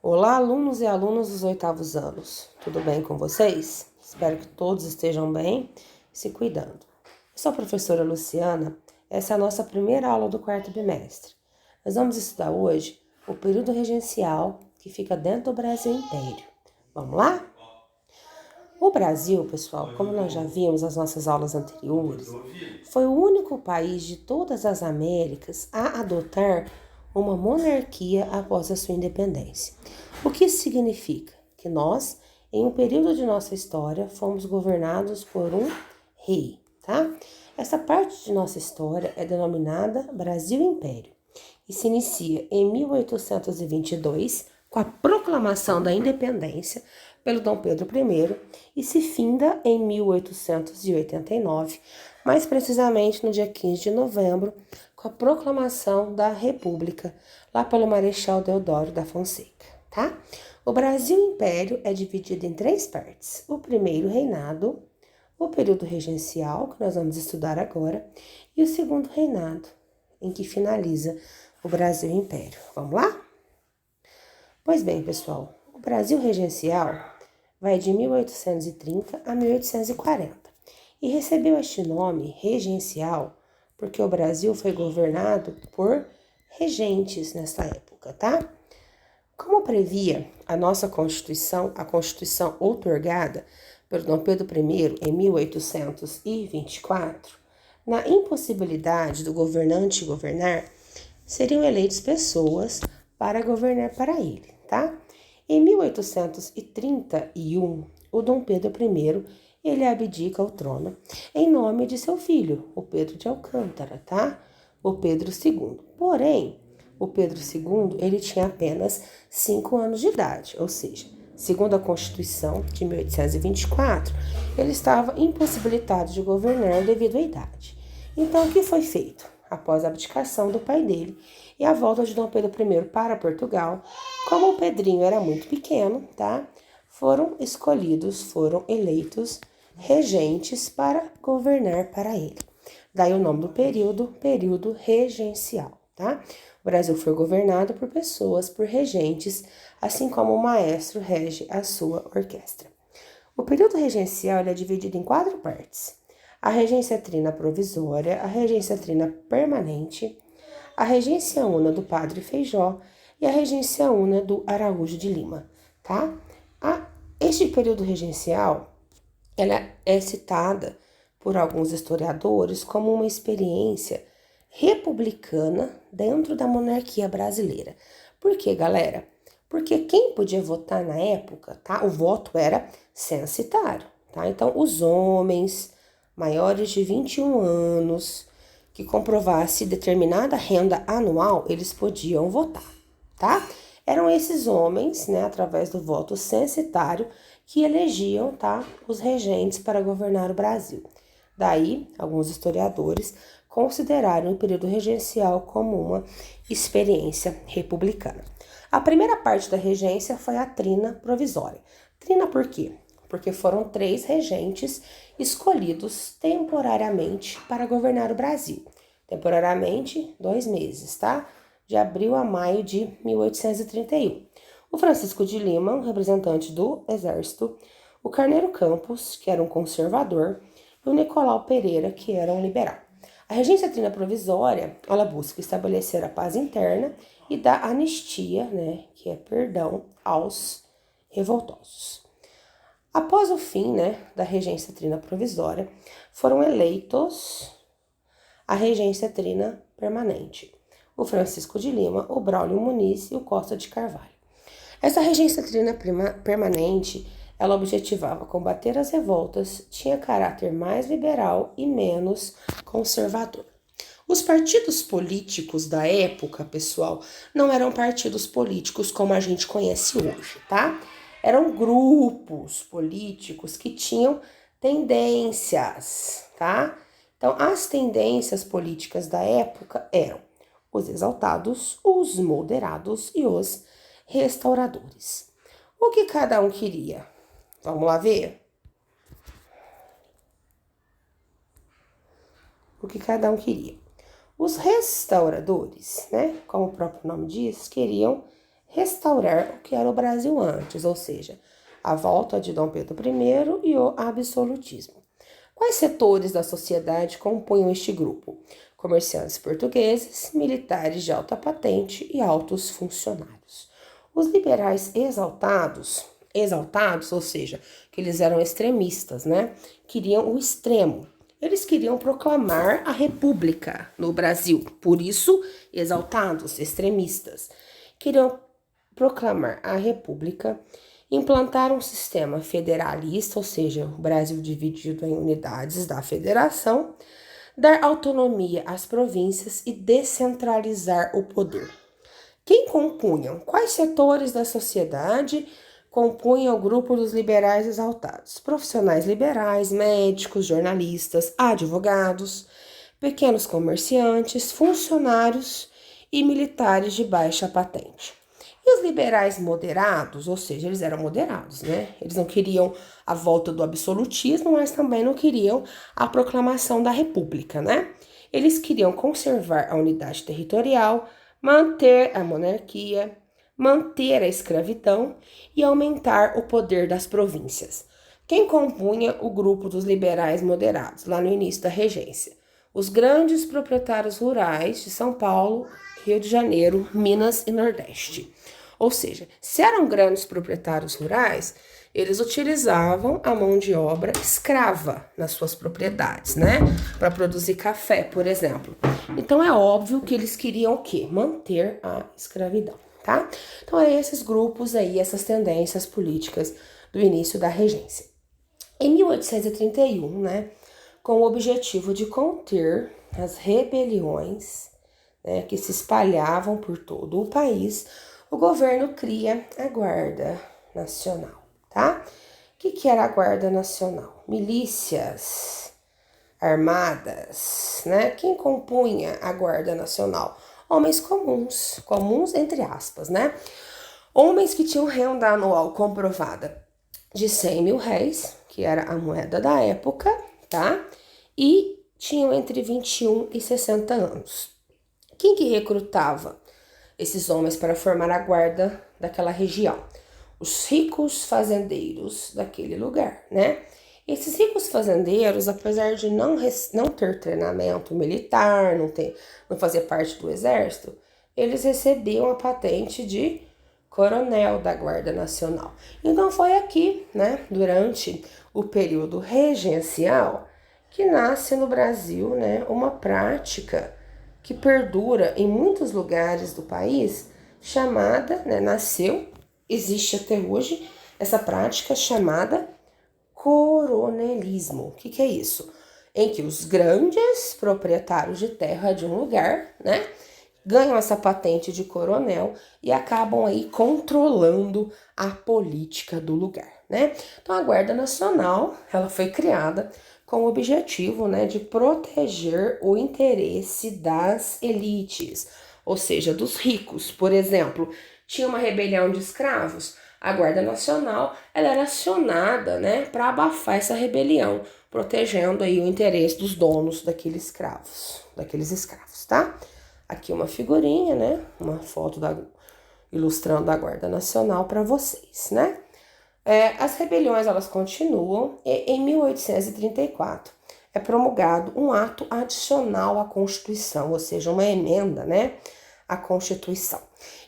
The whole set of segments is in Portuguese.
Olá, alunos e alunas dos 8º anos. Tudo bem com vocês? Espero que todos estejam bem e se cuidando. Eu sou a professora Luciana. Essa é a nossa primeira aula do 4º bimestre. Nós vamos estudar hoje o período regencial que fica dentro do Brasil Império. Vamos lá? O Brasil, pessoal, como nós já vimos nas nossas aulas anteriores, foi o único país de todas as Américas a adotar uma monarquia após a sua independência. O que isso significa? Que nós, em um período de nossa história, fomos governados por um rei, tá? Essa parte de nossa história é denominada Brasil Império e se inicia em 1822 com a proclamação da independência pelo Dom Pedro I e se finda em 1889, mais precisamente no dia 15 de novembro, com a proclamação da República, lá pelo Marechal Deodoro da Fonseca, tá? O Brasil Império é dividido em 3 partes. O primeiro reinado, o período regencial, que nós vamos estudar agora, e o segundo reinado, em que finaliza o Brasil Império. Vamos lá? Pois bem, pessoal, o Brasil regencial vai de 1830 a 1840 e recebeu este nome regencial porque o Brasil foi governado por regentes nessa época, tá? Como previa a nossa Constituição, a Constituição outorgada pelo Dom Pedro I em 1824, na impossibilidade do governante governar, seriam eleitos pessoas para governar para ele, tá? Em 1831, o Dom Pedro I, ele abdica o trono em nome de seu filho, o Pedro de Alcântara, tá? O Pedro II. Porém, o Pedro II, ele tinha apenas 5 anos de idade, ou seja, segundo a Constituição de 1824, ele estava impossibilitado de governar devido à idade. Então, o que foi feito? Após a abdicação do pai dele e a volta de Dom Pedro I para Portugal, como o Pedrinho era muito pequeno, tá? Foram eleitos regentes para governar para ele. Daí o nome do período regencial, tá? O Brasil foi governado por pessoas, por regentes, assim como o maestro rege a sua orquestra. O período regencial é dividido em 4 partes. A regência trina provisória, a regência trina permanente, a regência una do Padre Feijó e a regência una do Araújo de Lima, tá? Este período regencial, ela é citada por alguns historiadores como uma experiência republicana dentro da monarquia brasileira. Por quê, galera? Porque quem podia votar na época, tá? O voto era censitário, tá? Então, os homens maiores de 21 anos que comprovasse determinada renda anual, eles podiam votar, tá? Eram esses homens, né, através do voto censitário, que elegiam, tá, os regentes para governar o Brasil. Daí, alguns historiadores consideraram o período regencial como uma experiência republicana. A primeira parte da regência foi a trina provisória. Trina por quê? Porque foram 3 regentes escolhidos temporariamente para governar o Brasil. Temporariamente, 2 meses, tá? De abril a maio de 1831. O Francisco de Lima, um representante do Exército, o Carneiro Campos, que era um conservador, e o Nicolau Pereira, que era um liberal. A regência trina provisória, ela busca estabelecer a paz interna e dar anistia, né, que é perdão aos revoltosos. Após o fim, né, da regência trina provisória, foram eleitos a regência trina permanente, o Francisco de Lima, o Braulio Muniz e o Costa de Carvalho. Essa regência trina permanente, ela objetivava combater as revoltas, tinha caráter mais liberal e menos conservador. Os partidos políticos da época, pessoal, não eram partidos políticos como a gente conhece hoje, tá? Eram grupos políticos que tinham tendências, tá? Então, as tendências políticas da época eram os exaltados, os moderados e os restauradores. O que cada um queria? Vamos lá ver? O que cada um queria. Os restauradores, né, como o próprio nome diz, queriam restaurar o que era o Brasil antes, ou seja, a volta de Dom Pedro I e o absolutismo. Quais setores da sociedade compunham este grupo? Comerciantes portugueses, militares de alta patente e altos funcionários. Os liberais exaltados, ou seja, que eles eram extremistas, né? Queriam o extremo. Eles queriam proclamar a república no Brasil, por isso, exaltados, extremistas. Queriam proclamar a república, implantar um sistema federalista, ou seja, o Brasil dividido em unidades da federação, dar autonomia às províncias e descentralizar o poder. Quem compunham? Quais setores da sociedade compunham o grupo dos liberais exaltados? Profissionais liberais, médicos, jornalistas, advogados, pequenos comerciantes, funcionários e militares de baixa patente. E os liberais moderados, ou seja, eles eram moderados, né? Eles não queriam a volta do absolutismo, mas também não queriam a proclamação da república, né? Eles queriam conservar a unidade territorial, manter a monarquia, manter a escravidão e aumentar o poder das províncias. Quem compunha o grupo dos liberais moderados, lá no início da regência? Os grandes proprietários rurais de São Paulo, Rio de Janeiro, Minas e Nordeste. Ou seja, se eram grandes proprietários rurais, eles utilizavam a mão de obra escrava nas suas propriedades, né? Para produzir café, por exemplo. Então é óbvio que eles queriam o quê? Manter a escravidão, tá? Então é esses grupos aí, essas tendências políticas do início da regência. Em 1831, né, com o objetivo de conter as rebeliões, né, que se espalhavam por todo o país, o governo cria a Guarda Nacional, tá? O que era a Guarda Nacional? Milícias armadas, né? Quem compunha a Guarda Nacional? Homens comuns entre aspas, né? Homens que tinham renda anual comprovada de 100 mil réis, que era a moeda da época, tá? E tinham entre 21 e 60 anos. Quem que recrutava esses homens para formar a guarda daquela região? Os ricos fazendeiros daquele lugar, né? Esses ricos fazendeiros, apesar de não ter treinamento militar, não fazer parte do exército, eles recebiam a patente de coronel da Guarda Nacional. Então foi aqui, né, durante o período regencial, que nasce no Brasil, né, uma prática que perdura em muitos lugares do país, chamada, né, existe até hoje, essa prática chamada coronelismo. O que é isso? Em que os grandes proprietários de terra de um lugar, né, ganham essa patente de coronel e acabam aí controlando a política do lugar, né? Então a Guarda Nacional, ela foi criada com o objetivo, né, de proteger o interesse das elites, ou seja, dos ricos. Por exemplo, tinha uma rebelião de escravos, a Guarda Nacional, ela era acionada, né, para abafar essa rebelião, protegendo aí o interesse dos donos daqueles escravos, tá? Aqui uma figurinha, né, uma foto ilustrando a Guarda Nacional para vocês, né? As rebeliões, elas continuam e em 1834 é promulgado um ato adicional à Constituição, ou seja, uma emenda, né, à Constituição.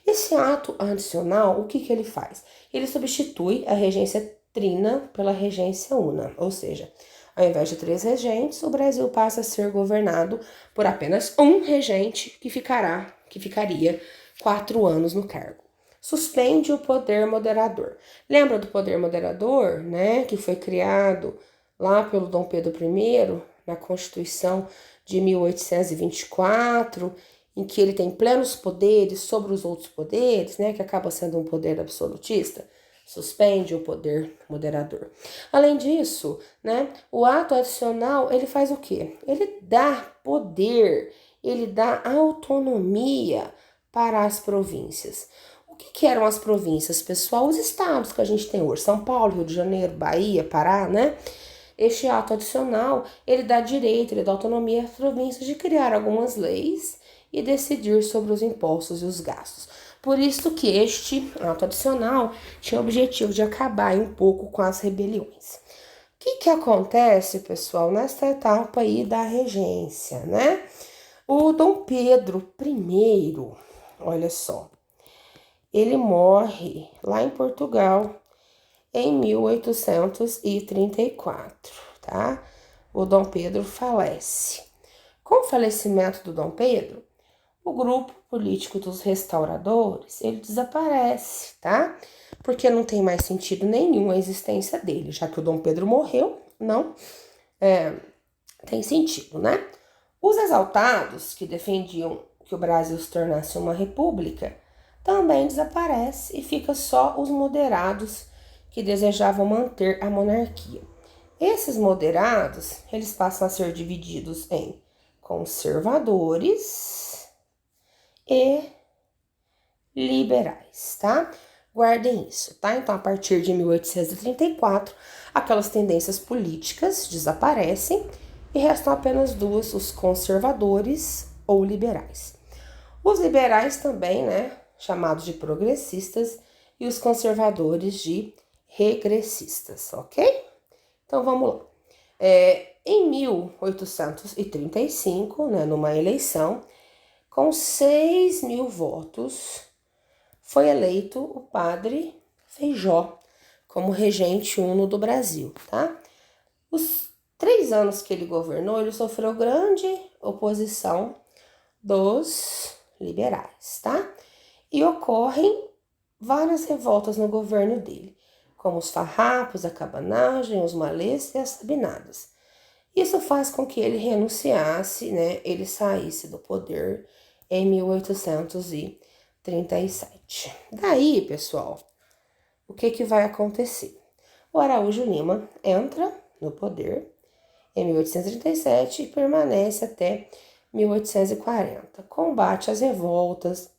Esse ato adicional, o que ele faz? Ele substitui a regência trina pela regência una, ou seja, ao invés de 3 regentes, o Brasil passa a ser governado por apenas um regente que ficaria 4 anos no cargo. Suspende o poder moderador. Lembra do poder moderador, né, que foi criado lá pelo Dom Pedro I, na Constituição de 1824, em que ele tem plenos poderes sobre os outros poderes, né, que acaba sendo um poder absolutista? Suspende o poder moderador. Além disso, né, o ato adicional, ele faz o quê? Ele dá poder, ele dá autonomia para as províncias. O que eram as províncias, pessoal? Os estados que a gente tem hoje, São Paulo, Rio de Janeiro, Bahia, Pará, né? Este ato adicional, ele dá direito, ele dá autonomia às províncias de criar algumas leis e decidir sobre os impostos e os gastos. Por isso que este ato adicional tinha o objetivo de acabar um pouco com as rebeliões. O que acontece, pessoal, nesta etapa aí da regência, né? O Dom Pedro I, olha só, ele morre lá em Portugal em 1834, tá? O Dom Pedro falece. Com o falecimento do Dom Pedro, o grupo político dos restauradores, ele desaparece, tá? Porque não tem mais sentido nenhum a existência dele, já que o Dom Pedro morreu, não tem sentido, né? Os exaltados, que defendiam que o Brasil se tornasse uma república, também desaparece e fica só os moderados que desejavam manter a monarquia. Esses moderados, eles passam a ser divididos em conservadores e liberais, tá? Guardem isso, tá? Então, a partir de 1834, aquelas tendências políticas desaparecem e restam apenas duas, os conservadores ou liberais. Os liberais também, né, chamados de progressistas, e os conservadores de regressistas, ok? Então, vamos lá. Em 1835, né, numa eleição, com 6.000 votos, foi eleito o padre Feijó como regente uno do Brasil, tá? Os 3 anos que ele governou, ele sofreu grande oposição dos liberais, tá? E ocorrem várias revoltas no governo dele, como os farrapos, a cabanagem, os malês e as sabinadas. Isso faz com que ele renunciasse, né? Ele saísse do poder em 1837. Daí, pessoal, o que vai acontecer? O Araújo Lima entra no poder em 1837 e permanece até 1840. Combate as revoltas,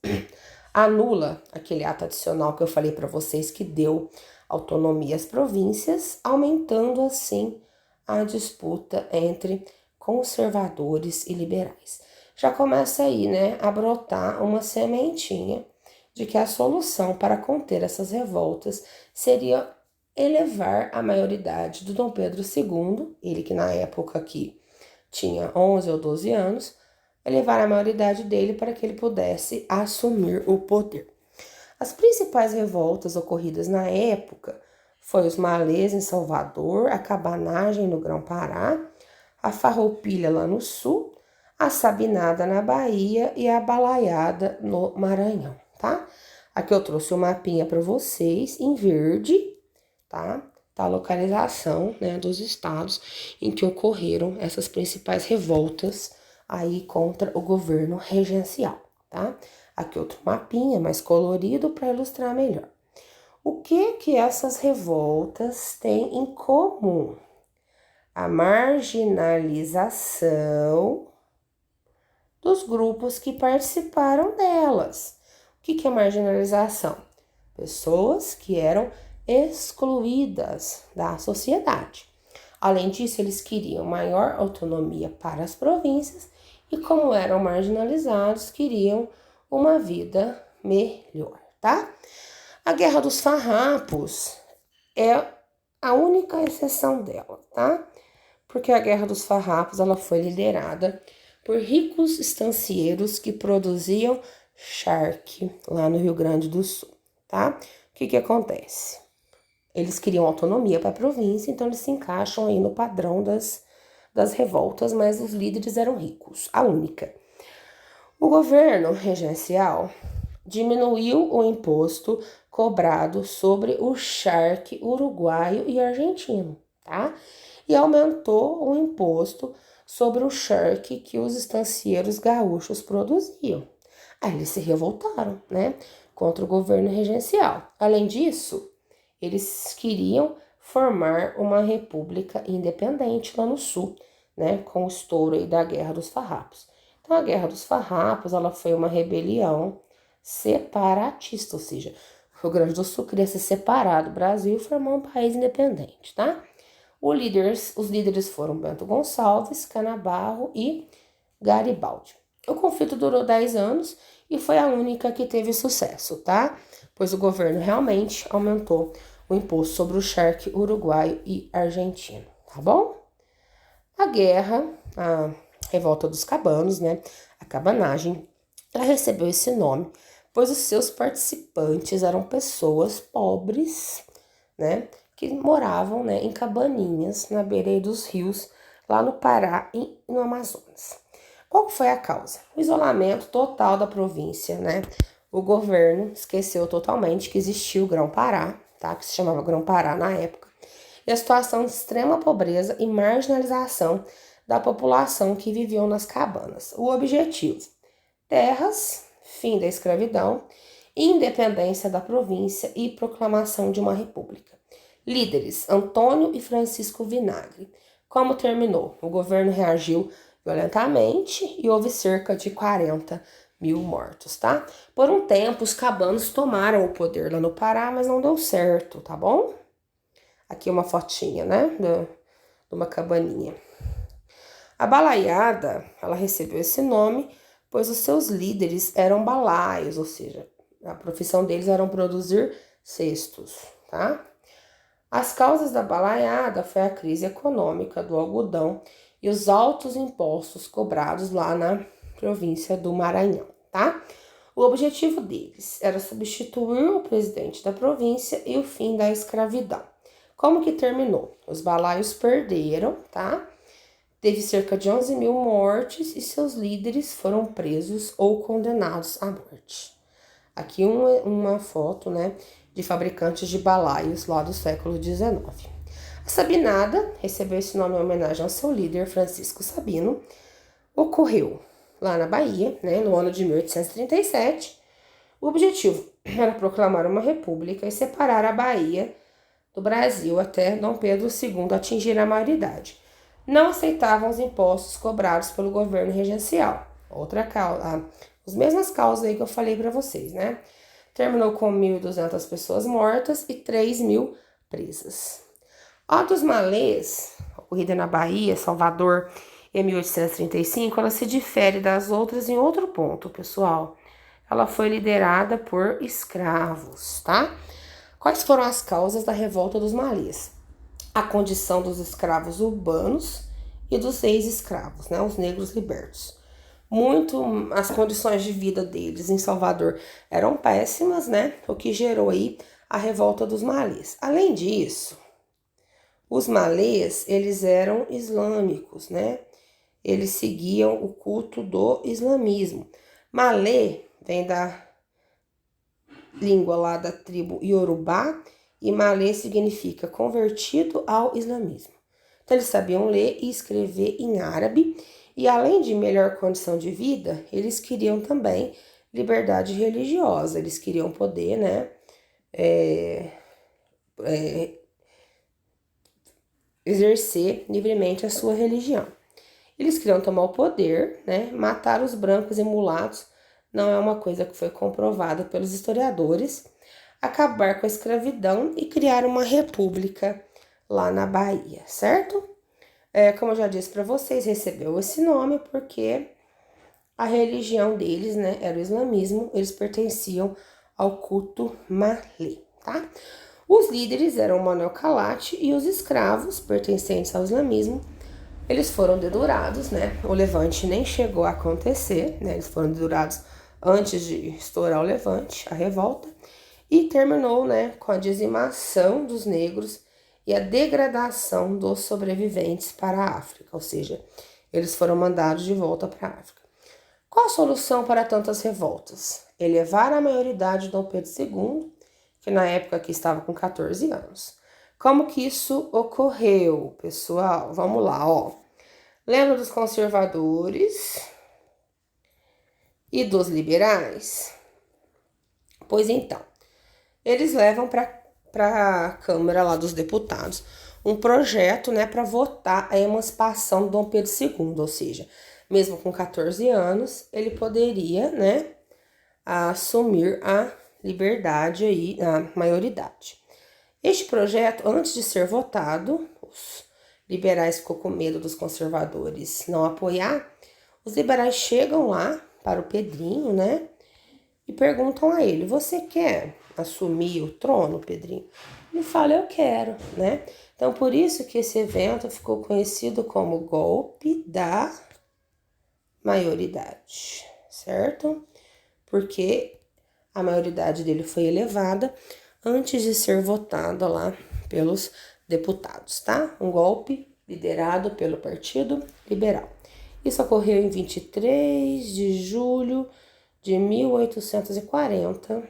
anula aquele ato adicional que eu falei para vocês que deu autonomia às províncias, aumentando assim a disputa entre conservadores e liberais. Já começa aí, né, a brotar uma sementinha de que a solução para conter essas revoltas seria elevar a maioridade do Dom Pedro II, ele que na época aqui tinha 11 ou 12 anos, elevar a maioridade dele para que ele pudesse assumir o poder. As principais revoltas ocorridas na época foi os malês em Salvador, a cabanagem no Grão-Pará, a farroupilha lá no sul, a sabinada na Bahia e a balaiada no Maranhão, tá? Aqui eu trouxe um mapinha para vocês em verde, tá? Tá a localização, né, dos estados em que ocorreram essas principais revoltas aí contra o governo regencial, tá? Aqui outro mapinha mais colorido para ilustrar melhor. O que essas revoltas têm em comum? A marginalização dos grupos que participaram delas. O que é marginalização? Pessoas que eram excluídas da sociedade. Além disso, eles queriam maior autonomia para as províncias e, como eram marginalizados, queriam uma vida melhor, tá? A Guerra dos Farrapos é a única exceção dela, tá? Porque a Guerra dos Farrapos ela foi liderada por ricos estancieiros que produziam charque lá no Rio Grande do Sul, tá? O que acontece? Eles queriam autonomia para a província, então eles se encaixam aí no padrão das revoltas, mas os líderes eram ricos, a única. O governo regencial diminuiu o imposto cobrado sobre o charque uruguaio e argentino, tá? E aumentou o imposto sobre o charque que os estancieiros gaúchos produziam. Aí eles se revoltaram, né, contra o governo regencial. Além disso, eles queriam formar uma república independente lá no sul, né, com o estouro aí da Guerra dos Farrapos. Então, a Guerra dos Farrapos, ela foi uma rebelião separatista, ou seja, o Rio Grande do Sul queria se separar do Brasil e formar um país independente, tá? Os líderes foram Bento Gonçalves, Canabarro e Garibaldi. O conflito durou 10 anos e foi a única que teve sucesso, tá? Pois o governo realmente aumentou o imposto sobre o charque uruguaio e argentino, tá bom? A revolta dos cabanos, né? A cabanagem, ela recebeu esse nome, pois os seus participantes eram pessoas pobres, né? Que moravam, né, em cabaninhas na beira dos rios, lá no Pará e no Amazonas. Qual foi a causa? O isolamento total da província, né? O governo esqueceu totalmente que existia o Grão-Pará, tá? Que se chamava Grão-Pará na época. E a situação de extrema pobreza e marginalização da população que viveu nas cabanas. O objetivo: terras, fim da escravidão, independência da província e proclamação de uma república. Líderes: Antônio e Francisco Vinagre. Como terminou? O governo reagiu violentamente e houve cerca de 40.000 mortos, tá? Por um tempo, os cabanos tomaram o poder lá no Pará, mas não deu certo, tá bom? Aqui uma fotinha, né, de uma cabaninha. A balaiada, ela recebeu esse nome, pois os seus líderes eram balaios, ou seja, a profissão deles era produzir cestos, tá? As causas da balaiada foi a crise econômica do algodão e os altos impostos cobrados lá na província do Maranhão, tá? O objetivo deles era substituir o presidente da província e o fim da escravidão. Como que terminou? Os balaios perderam, tá? Teve cerca de 11.000 mortes e seus líderes foram presos ou condenados à morte. Aqui uma foto, né, de fabricantes de balaios lá do século XIX. A Sabinada recebeu esse nome em homenagem ao seu líder, Francisco Sabino. Ocorreu lá na Bahia, né, no ano de 1837. O objetivo era proclamar uma república e separar a Bahia do Brasil até Dom Pedro II atingir a maioridade. Não aceitavam os impostos cobrados pelo governo regencial. Outra causa, as mesmas causas aí que eu falei para vocês, né? Terminou com 1.200 pessoas mortas e 3.000 presas. A dos Malês, ocorrida na Bahia, Salvador, em 1835, ela se difere das outras em outro ponto, pessoal. Ela foi liderada por escravos, tá? Quais foram as causas da revolta dos Malês? A condição dos escravos urbanos e dos ex-escravos, né, os negros libertos. As condições de vida deles em Salvador eram péssimas, né, o que gerou aí a revolta dos Malês. Além disso, os Malês, eles eram islâmicos, né, eles seguiam o culto do islamismo. Malê vem da língua lá da tribo Yorubá, e Malê significa convertido ao islamismo. Então, eles sabiam ler e escrever em árabe, e além de melhor condição de vida, eles queriam também liberdade religiosa, eles queriam poder, né, exercer livremente a sua religião. Eles queriam tomar o poder, né, matar os brancos e mulatos, não é uma coisa que foi comprovada pelos historiadores, acabar com a escravidão e criar uma república lá na Bahia, certo? Como eu já disse para vocês, recebeu esse nome porque a religião deles, né, era o islamismo, eles pertenciam ao culto Malê, tá? Os líderes eram Manuel Calate e os escravos, pertencentes ao islamismo, eles foram dedurados, né? O levante nem chegou a acontecer, né? Eles foram dedurados antes de estourar o levante, a revolta, e terminou, né, com a dizimação dos negros e a degradação dos sobreviventes para a África, ou seja, eles foram mandados de volta para a África. Qual a solução para tantas revoltas? Elevar a maioridade de Dom Pedro II, que na época aqui estava com 14 anos. Como que isso ocorreu, pessoal? Vamos lá, ó. Lembra dos conservadores e dos liberais? Pois então, eles levam para a Câmara lá dos Deputados um projeto, né, para votar a emancipação de Dom Pedro II, ou seja, mesmo com 14 anos, ele poderia, né, assumir a liberdade aí, a maioridade. Este projeto, antes de ser votado, os liberais ficou com medo dos conservadores não apoiar. Os liberais chegam lá para o Pedrinho, né, e perguntam a ele: você quer assumir o trono, Pedrinho? Ele fala: eu quero, né? Então, por isso que esse evento ficou conhecido como golpe da maioridade, certo? Porque a maioridade dele foi elevada antes de ser votada lá pelos deputados, tá? Um golpe liderado pelo Partido Liberal. Isso ocorreu em 23 de julho de 1840,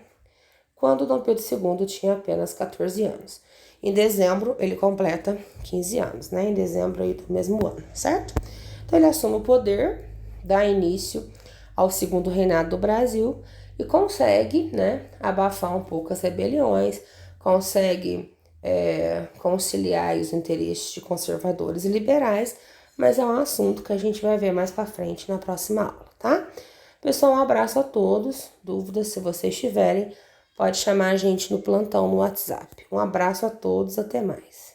quando Dom Pedro II tinha apenas 14 anos. Em dezembro, ele completa 15 anos, né? Em dezembro aí do mesmo ano, certo? Então, ele assume o poder, dá início ao segundo reinado do Brasil e consegue, né, abafar um pouco as rebeliões, consegue conciliar os interesses de conservadores e liberais, mas é um assunto que a gente vai ver mais para frente na próxima aula, tá? Pessoal, um abraço a todos. Dúvidas, se vocês tiverem, pode chamar a gente no plantão no WhatsApp. Um abraço a todos, até mais.